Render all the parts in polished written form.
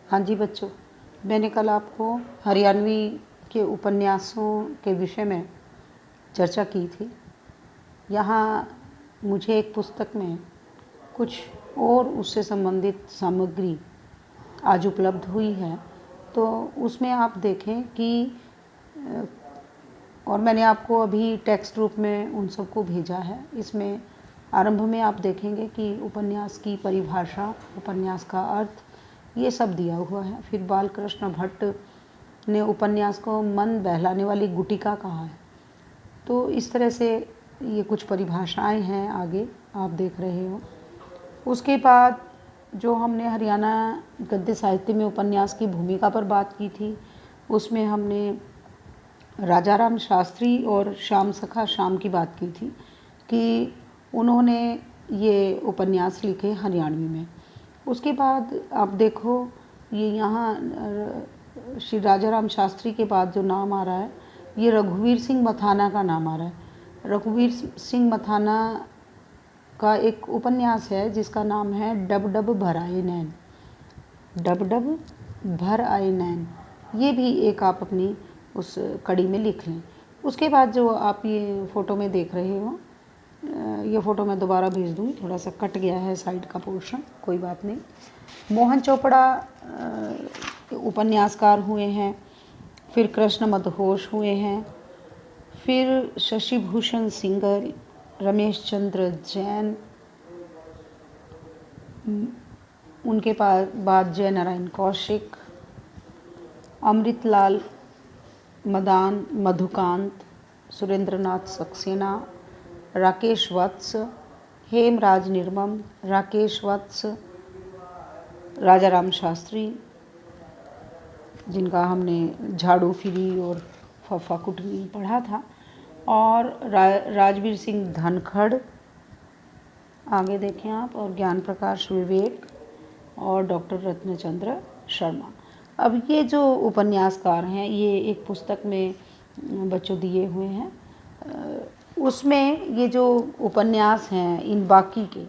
हाँ जी बच्चों, मैंने कल आपको हरियाणवी के उपन्यासों के विषय में चर्चा की थी। यहाँ मुझे एक पुस्तक में कुछ और उससे संबंधित सामग्री आज उपलब्ध हुई है, तो उसमें आप देखें कि और मैंने आपको अभी टेक्स्ट रूप में उन सबको भेजा है। इसमें आरंभ में आप देखेंगे कि उपन्यास की परिभाषा, उपन्यास का अर्थ, ये सब दिया हुआ है। फिर बालकृष्ण भट्ट ने उपन्यास को मन बहलाने वाली गुटिका कहा है। तो इस तरह से ये कुछ परिभाषाएं हैं, आगे आप देख रहे हो। उसके बाद जो हमने हरियाणा गद्य साहित्य में उपन्यास की भूमिका पर बात की थी, उसमें हमने राजाराम शास्त्री और श्याम सखा श्याम की बात की थी कि उन्होंने ये उपन्यास लिखे हरियाणवी में। उसके बाद आप देखो, ये यहाँ श्री राजाराम शास्त्री के बाद जो नाम आ रहा है, ये रघुवीर सिंह मथाना का नाम आ रहा है। रघुवीर सिंह मथाना का एक उपन्यास है जिसका नाम है डब डब भर आए नैन। डब डब भर आए नैन, ये भी एक आप अपनी उस कड़ी में लिख लें। उसके बाद जो आप ये फ़ोटो में देख रहे हो, ये फ़ोटो मैं दोबारा भेज दूँगी, थोड़ा सा कट गया है साइड का पोर्शन, कोई बात नहीं। मोहन चोपड़ा उपन्यासकार हुए हैं, फिर कृष्ण मदहोश हुए हैं, फिर शशि भूषण सिंगल, रमेश चंद्र जैन, उनके बाद जय नारायण कौशिक, अमृतलाल मदान, मधुकांत, सुरेंद्रनाथ सक्सेना, राकेश वत्स, हेमराज निर्मम, राकेश वत्स, राजाराम शास्त्री, जिनका हमने झाड़ू फिरी और फफा कुटनी पढ़ा था, और राजवीर सिंह धनखड़, आगे देखें आप, और ज्ञान प्रकाश विवेक और डॉक्टर रत्नचंद्र शर्मा। अब ये जो उपन्यासकार हैं, ये एक पुस्तक में बच्चों दिए हुए हैं। उसमें ये जो उपन्यास हैं, इन बाकी के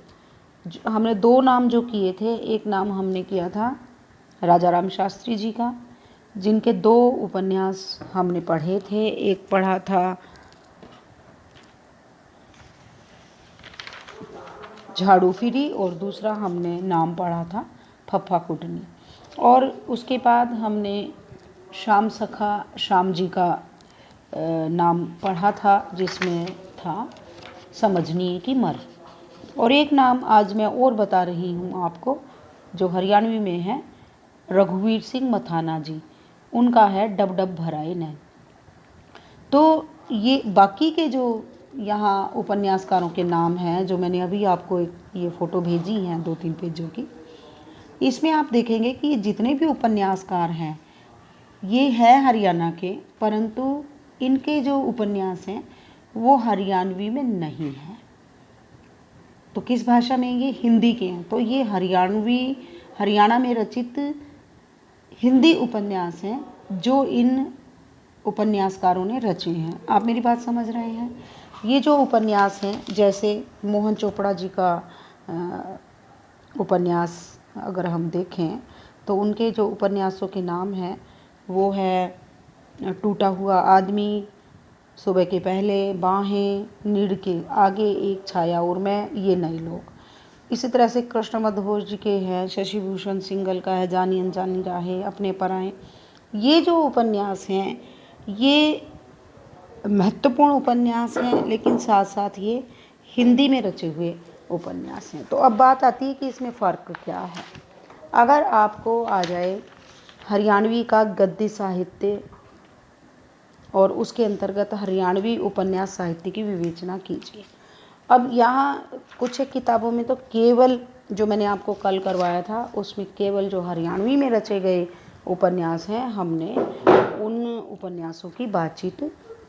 हमने दो नाम जो किए थे, एक नाम हमने किया था राजाराम शास्त्री जी का, जिनके दो उपन्यास हमने पढ़े थे। एक पढ़ा था झाड़ू फिरी और दूसरा हमने नाम पढ़ा था फफा कुटनी। और उसके बाद हमने श्याम सखा श्याम जी का नाम पढ़ा था, जिसमें था समझनिए की मर। और एक नाम आज मैं और बता रही हूँ आपको, जो हरियाणवी में है, रघुवीर सिंह मथाना जी, उनका है डब डब भराए नैन। तो ये बाकी के जो यहाँ उपन्यासकारों के नाम हैं, जो मैंने अभी आपको ये फ़ोटो भेजी हैं 2-3 पेजों की, इसमें आप देखेंगे कि जितने भी उपन्यासकार हैं ये है हरियाणा के, परंतु इनके जो उपन्यास हैं वो हरियाणवी में नहीं है। तो किस भाषा में? ये हिंदी के हैं। तो ये हरियाणवी, हरियाणा में रचित हिंदी उपन्यास हैं जो इन उपन्यासकारों ने रचे हैं। आप मेरी बात समझ रहे हैं? ये जो उपन्यास हैं, जैसे मोहन चोपड़ा जी का उपन्यास अगर हम देखें, तो उनके जो उपन्यासों के नाम हैं वो है टूटा हुआ आदमी, सुबह के पहले, बाहें, नीड़ के आगे, एक छाया और मैं, ये नए लोग। इसी तरह से कृष्ण मदहोश जी के हैं, शशि भूषण सिंगल का है जानी अनजानी राहें, अपने पराएं। ये जो उपन्यास हैं ये महत्वपूर्ण उपन्यास हैं, लेकिन साथ साथ ये हिंदी में रचे हुए उपन्यास हैं। तो अब बात आती है कि इसमें फ़र्क क्या है। अगर आपको आ जाए हरियाणवी का गद्य साहित्य और उसके अंतर्गत हरियाणवी उपन्यास साहित्य की विवेचना कीजिए। अब यहाँ कुछ एक किताबों में तो केवल, जो मैंने आपको कल करवाया था उसमें केवल जो हरियाणवी में रचे गए उपन्यास हैं, हमने उन उपन्यासों की बातचीत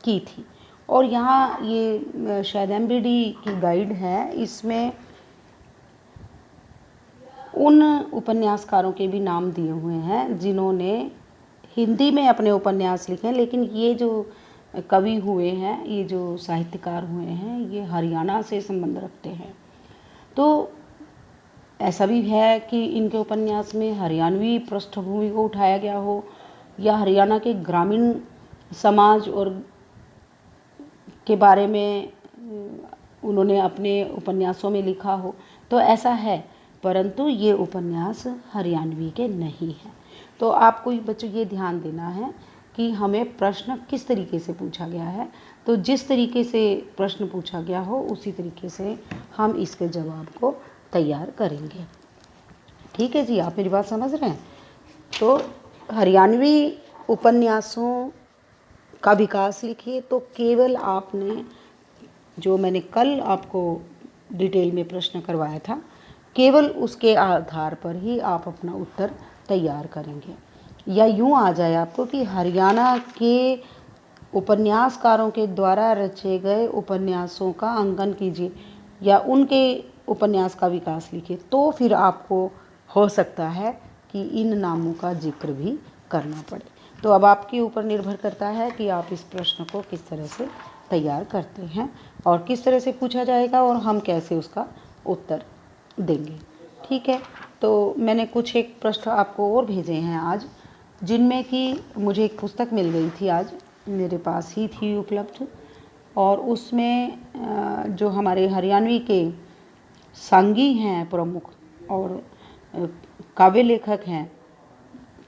की थी। और यहाँ ये शायद MBD की गाइड है, इसमें उन उपन्यासकारों के भी नाम दिए हुए हैं जिन्होंने हिंदी में अपने उपन्यास लिखे हैं, लेकिन ये जो कवि हुए हैं, ये जो साहित्यकार हुए हैं, ये हरियाणा से संबंध रखते हैं। तो ऐसा भी है कि इनके उपन्यास में हरियाणवी पृष्ठभूमि को उठाया गया हो या हरियाणा के ग्रामीण समाज और के बारे में उन्होंने अपने उपन्यासों में लिखा हो, तो ऐसा है, परंतु ये उपन्यास हरियाणवी के नहीं हैं। तो आपको बच्चों ये ध्यान देना है कि हमें प्रश्न किस तरीके से पूछा गया है, तो जिस तरीके से प्रश्न पूछा गया हो उसी तरीके से हम इसके जवाब को तैयार करेंगे। ठीक है जी, आप मेरी बात समझ रहे हैं? तो हरियाणवी उपन्यासों का विकास लिखिए, तो केवल आपने जो मैंने कल आपको डिटेल में प्रश्न करवाया था, केवल उसके आधार पर ही आप अपना उत्तर तैयार करेंगे। या यूँ आ जाए आपको कि हरियाणा के उपन्यासकारों के द्वारा रचे गए उपन्यासों का अंकन कीजिए या उनके उपन्यास का विकास लिखिए, तो फिर आपको हो सकता है कि इन नामों का जिक्र भी करना पड़े। तो अब आपके ऊपर निर्भर करता है कि आप इस प्रश्न को किस तरह से तैयार करते हैं और किस तरह से पूछा जाएगा और हम कैसे उसका उत्तर देंगे। ठीक है, तो मैंने कुछ एक प्रश्न आपको और भेजे हैं आज, जिनमें कि मुझे एक पुस्तक मिल गई थी, आज मेरे पास ही थी उपलब्ध, और उसमें जो हमारे हरियाणवी के सांगी हैं प्रमुख और काव्य लेखक हैं,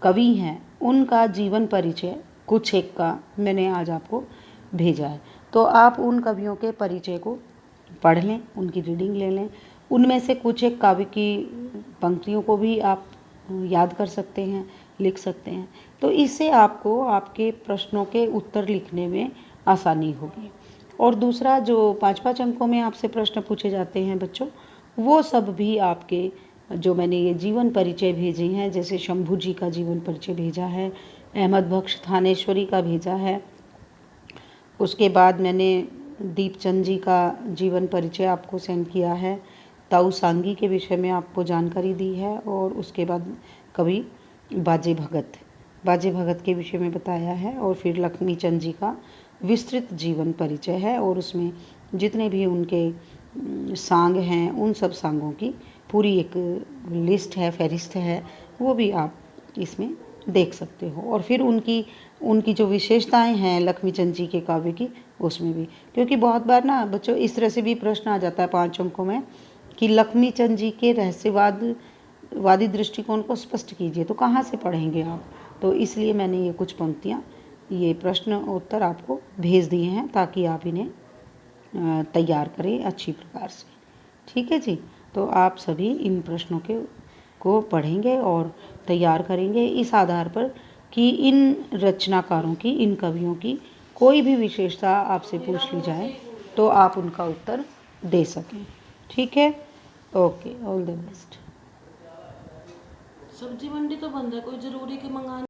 कवि हैं, उनका जीवन परिचय कुछ एक का मैंने आज आपको भेजा है। तो आप उन कवियों के परिचय को पढ़ लें, उनकी रीडिंग ले लें, उनमें से कुछ एक काव्य की पंक्तियों को भी आप याद कर सकते हैं, लिख सकते हैं। तो इससे आपको आपके प्रश्नों के उत्तर लिखने में आसानी होगी। और दूसरा, जो 5-5 अंकों में आपसे प्रश्न पूछे जाते हैं बच्चों, वो सब भी आपके जो मैंने ये जीवन परिचय भेजे हैं, जैसे शंभू जी का जीवन परिचय भेजा है, अहमद बख्श थानेश्वरी का भेजा है, उसके बाद मैंने दीपचंद जी का जीवन परिचय आपको सेंड किया है, ताऊ सांगी के विषय में आपको जानकारी दी है, और उसके बाद कवि बाजे भगत के विषय में बताया है, और फिर लक्ष्मी चंद जी का विस्तृत जीवन परिचय है, और उसमें जितने भी उनके सांग हैं उन सब सांगों की पूरी एक लिस्ट है, फहरिस्त है, वो भी आप इसमें देख सकते हो। और फिर उनकी जो विशेषताएं हैं लक्ष्मीचंद जी के काव्य की, उसमें भी, क्योंकि बहुत बार ना बच्चों इस तरह से भी प्रश्न आ जाता है 5 अंकों में कि लक्ष्मीचंद जी के रहस्यवादी दृष्टिकोण को स्पष्ट कीजिए, तो कहाँ से पढ़ेंगे आप? तो इसलिए मैंने ये कुछ पंक्तियाँ, ये प्रश्न उत्तर आपको भेज दिए हैं ताकि आप इन्हें तैयार करें अच्छी प्रकार से। ठीक है जी, तो आप सभी इन प्रश्नों को पढ़ेंगे और तैयार करेंगे इस आधार पर कि इन रचनाकारों की, इन कवियों की कोई भी विशेषता आपसे पूछ ली जाए तो आप उनका उत्तर दे सकें। ठीक है, ओके, ऑल द बेस्ट। सब्जी मंडी तो बंद है, कोई ज़रूरी के मंगाने